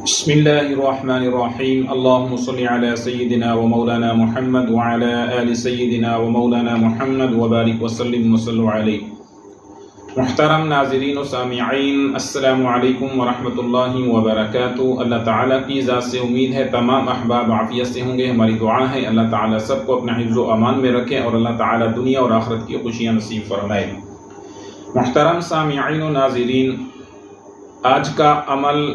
بسم اللہ الرحمن الرحیم اللہم صلی علی سیدنا و مولانا محمد وعلی آل سیدنا و مولانا محمد وبارک وسلم وصلو علیہ۔ محترم ناظرین و سامعین، السلام علیکم ورحمۃ اللہ وبرکاتہ۔ اللہ تعالیٰ کی ذات سے امید ہے تمام احباب عافیت سے ہوں گے۔ ہماری دعا ہے اللہ تعالیٰ سب کو اپنے حفظ و امان میں رکھے اور اللہ تعالیٰ دنیا اور آخرت کی خوشیاں نصیب فرمائے۔ محترم سامعین و ناظرین، آج کا عمل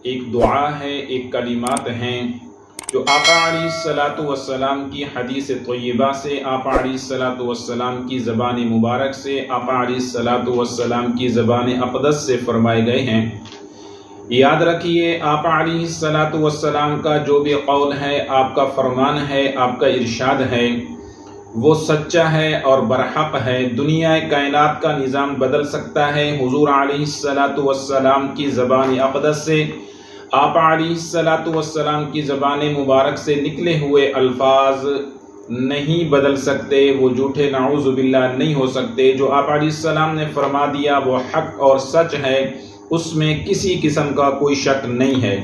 ایک دعا ہے، ایک کلمات ہیں جو آقا علیہ الصلوۃ والسلام کی حدیث طیبہ سے، آقا علیہ الصلوۃ والسلام کی زبان مبارک سے، آقا علیہ الصلوۃ والسلام کی زبان اقدس سے فرمائے گئے ہیں۔ یاد رکھیے، آقا علیہ الصلوۃ والسلام کا جو بھی قول ہے، آپ کا فرمان ہے، آپ کا ارشاد ہے، وہ سچا ہے اور برحق ہے۔ دنیا کائنات کا نظام بدل سکتا ہے۔ حضور علیہ الصلوۃ والسلام کی زبان اقدس سے، آقا علیہ الصلوۃ والسلام کی زبان مبارک سے نکلے ہوئے الفاظ نہیں بدل سکتے، وہ جھوٹے نعوذ باللہ نہیں ہو سکتے۔ جو آقا علیہ السلام نے فرما دیا وہ حق اور سچ ہے، اس میں کسی قسم کا کوئی شک نہیں ہے۔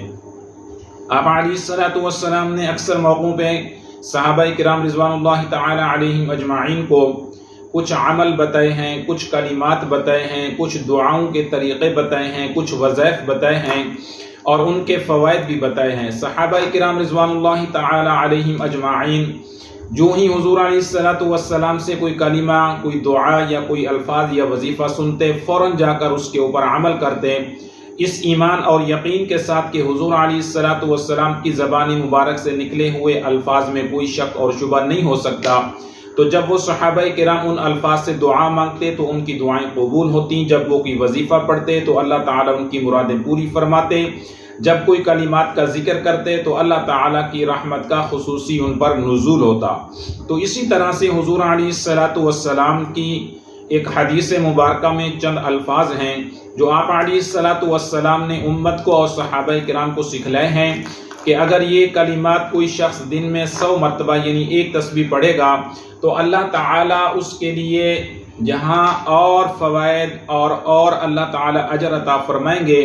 آقا علیہ الصلوۃ والسلام نے اکثر موقعوں پہ صحابہ کرام رضوان اللہ تعالی علیہم اجمعین کو کچھ عمل بتائے ہیں، کچھ کلمات بتائے ہیں، کچھ دعاؤں کے طریقے بتائے ہیں، کچھ وظائف بتائے ہیں اور ان کے فوائد بھی بتائے ہیں۔ صحابہ کرام رضوان اللہ تعالی علیہم اجمعین جو ہی حضور علیہ الصلوۃ والسلام سے کوئی کلمہ، کوئی دعا یا کوئی الفاظ یا وظیفہ سنتے، فوراً جا کر اس کے اوپر عمل کرتے، اس ایمان اور یقین کے ساتھ کہ حضور علیہ الصلوۃ والسلام کی زبان مبارک سے نکلے ہوئے الفاظ میں کوئی شک اور شبہ نہیں ہو سکتا۔ تو جب وہ صحابہ کرام ان الفاظ سے دعا مانگتے تو ان کی دعائیں قبول ہوتیں، جب وہ کوئی وظیفہ پڑھتے تو اللہ تعالیٰ ان کی مرادیں پوری فرماتے، جب کوئی کلمات کا ذکر کرتے تو اللہ تعالیٰ کی رحمت کا خصوصی ان پر نزول ہوتا۔ تو اسی طرح سے حضور علیہ الصلوۃ والسلام کی ایک حدیث مبارکہ میں چند الفاظ ہیں جو آقا علیہ الصلوۃ والسلام نے امت کو اور صحابہ کرام کو سکھلائے ہیں کہ اگر یہ کلمات کوئی شخص دن میں 100 مرتبہ یعنی ایک تسبیح پڑھے گا تو اللہ تعالیٰ اس کے لیے جہاں اور فوائد اور اللہ تعالیٰ اجر عطا فرمائیں گے،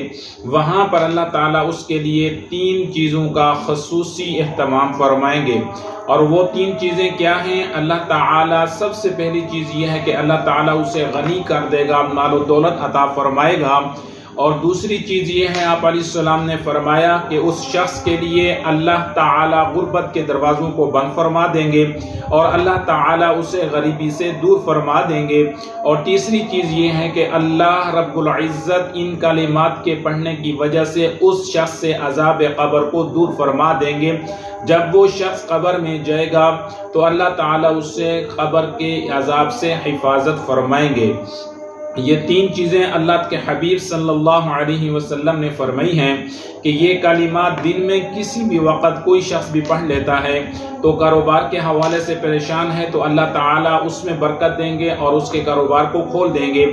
وہاں پر اللہ تعالیٰ اس کے لیے 3 چیزوں کا خصوصی اہتمام فرمائیں گے۔ اور وہ 3 چیزیں کیا ہیں؟ اللہ تعالیٰ سب سے پہلی چیز یہ ہے کہ اللہ تعالیٰ اسے غنی کر دے گا، مال و دولت عطا فرمائے گا۔ اور دوسری چیز یہ ہے، آپ علیہ السلام نے فرمایا کہ اس شخص کے لیے اللہ تعالیٰ غربت کے دروازوں کو بند فرما دیں گے اور اللہ تعالیٰ اسے غریبی سے دور فرما دیں گے۔ اور تیسری چیز یہ ہے کہ اللہ رب العزت ان کلمات کے پڑھنے کی وجہ سے اس شخص سے عذاب قبر کو دور فرما دیں گے۔ جب وہ شخص قبر میں جائے گا تو اللہ تعالیٰ اس سے قبر کے عذاب سے حفاظت فرمائیں گے۔ یہ 3 چیزیں اللہ کے حبیب صلی اللہ علیہ وسلم نے فرمائی ہیں کہ یہ کلمات دن میں کسی بھی وقت کوئی شخص بھی پڑھ لیتا ہے تو کاروبار کے حوالے سے پریشان ہے تو اللہ تعالیٰ اس میں برکت دیں گے اور اس کے کاروبار کو کھول دیں گے۔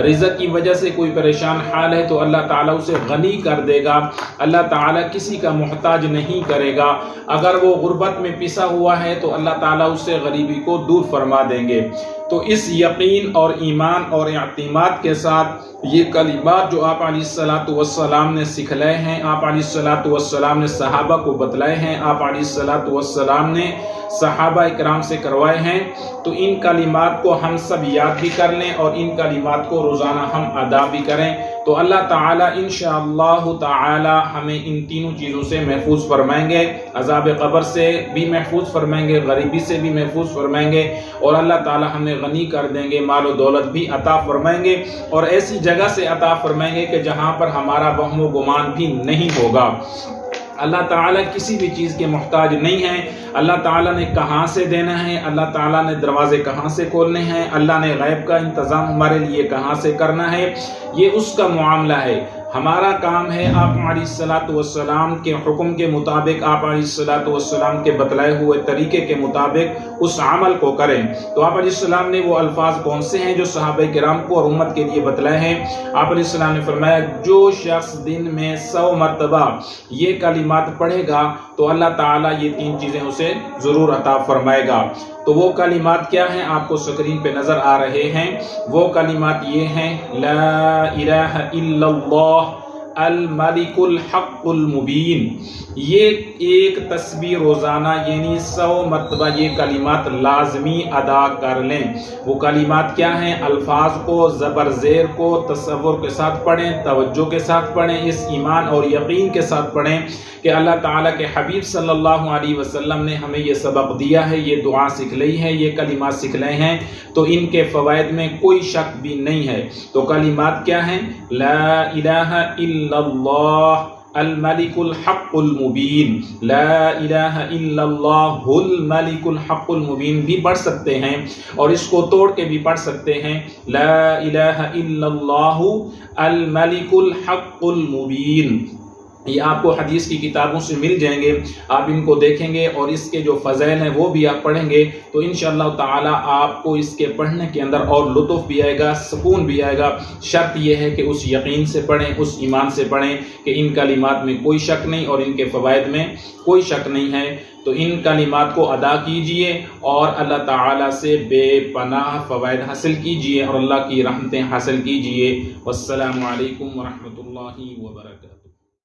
رزق کی وجہ سے کوئی پریشان حال ہے تو اللہ تعالیٰ اسے غنی کر دے گا، اللہ تعالیٰ کسی کا محتاج نہیں کرے گا۔ اگر وہ غربت میں پسا ہوا ہے تو اللہ تعالیٰ اس سے غریبی کو دور فرما دیں گے۔ تو اس یقین اور ایمان اور اعتماد کے ساتھ یہ کلمات جو آپ علیہ الصلوۃ والسلام نے سکھلائے ہیں، آپ علیہ الصلوۃ والسلام نے صحابہ کو بتلائے ہیں، آپ علیہ الصلوۃ والسلام نے صحابہ اکرام سے کروائے ہیں، تو ان کلمات کو ہم سب یاد بھی کر لیں اور ان کلمات کو روزانہ ہم ادا بھی کریں تو اللہ تعالیٰ انشاءاللہ تعالی ہمیں ان تینوں چیزوں سے محفوظ فرمائیں گے، عذاب قبر سے بھی محفوظ فرمائیں گے، غریبی سے بھی محفوظ فرمائیں گے اور اللہ تعالیٰ ہمیں غنی کر دیں گے، مال و دولت بھی عطا فرمائیں گے اور ایسی جگہ سے عطا فرمائیں گے کہ جہاں پر ہمارا وہم و گمان بھی نہیں ہوگا۔ اللہ تعالیٰ کسی بھی چیز کے محتاج نہیں ہے۔ اللہ تعالیٰ نے کہاں سے دینا ہے، اللہ تعالیٰ نے دروازے کہاں سے کھولنے ہیں، اللہ نے غیب کا انتظام ہمارے لیے کہاں سے کرنا ہے، یہ اس کا معاملہ ہے۔ ہمارا کام ہے آپ علیہ الصلوۃ والسلام کے حکم کے مطابق، آپ علیہ الصلوۃ والسلام کے بتلائے ہوئے طریقے کے مطابق اس عمل کو کریں۔ تو آپ علیہ السلام نے وہ الفاظ کون سے ہیں جو صحابہ کرام کو اور امت کے لیے بتلائے ہیں؟ آپ علیہ السلام نے فرمایا جو شخص دن میں 100 مرتبہ یہ کلمات پڑھے گا تو اللہ تعالیٰ یہ 3 چیزیں اسے ضرور عطا فرمائے گا۔ تو وہ کلمات کیا ہیں؟ آپ کو سکرین پہ نظر آ رہے ہیں۔ وہ کلمات یہ ہیں: لا الہ الا اللہ الملک الحق المبین، یہ ایک تسبیح روزانہ یعنی 100 مرتبہ یہ کلمات لازمی ادا کر لیں۔ وہ کلمات کیا ہیں؟ الفاظ کو زبر زیر کو تصور کے ساتھ پڑھیں، توجہ کے ساتھ پڑھیں، اس ایمان اور یقین کے ساتھ پڑھیں کہ اللہ تعالیٰ کے حبیب صلی اللہ علیہ وسلم نے ہمیں یہ سبق دیا ہے، یہ دعا سکھلائی ہے، یہ کلمات سکھلائے ہیں، تو ان کے فوائد میں کوئی شک بھی نہیں ہے۔ تو کلمات کیا ہیں؟ لا الہ الا اللہ الملک الحق المبین، لا الہ الا اللہ الملک الحق المبین بھی پڑھ سکتے ہیں، اور اس کو توڑ کے بھی پڑھ سکتے ہیں، لا الہ الا اللہ الملک الحق المبین۔ یہ آپ کو حدیث کی کتابوں سے مل جائیں گے، آپ ان کو دیکھیں گے اور اس کے جو فضائل ہیں وہ بھی آپ پڑھیں گے تو انشاءاللہ تعالی آپ کو اس کے پڑھنے کے اندر اور لطف بھی آئے گا، سکون بھی آئے گا۔ شرط یہ ہے کہ اس یقین سے پڑھیں، اس ایمان سے پڑھیں کہ ان کلمات میں کوئی شک نہیں اور ان کے فوائد میں کوئی شک نہیں ہے۔ تو ان کلمات کو ادا کیجئے اور اللہ تعالیٰ سے بے پناہ فوائد حاصل کیجئے اور اللہ کی رحمتیں حاصل کیجئے۔ والسلام علیکم ورحمۃ اللہ وبرکاتہ۔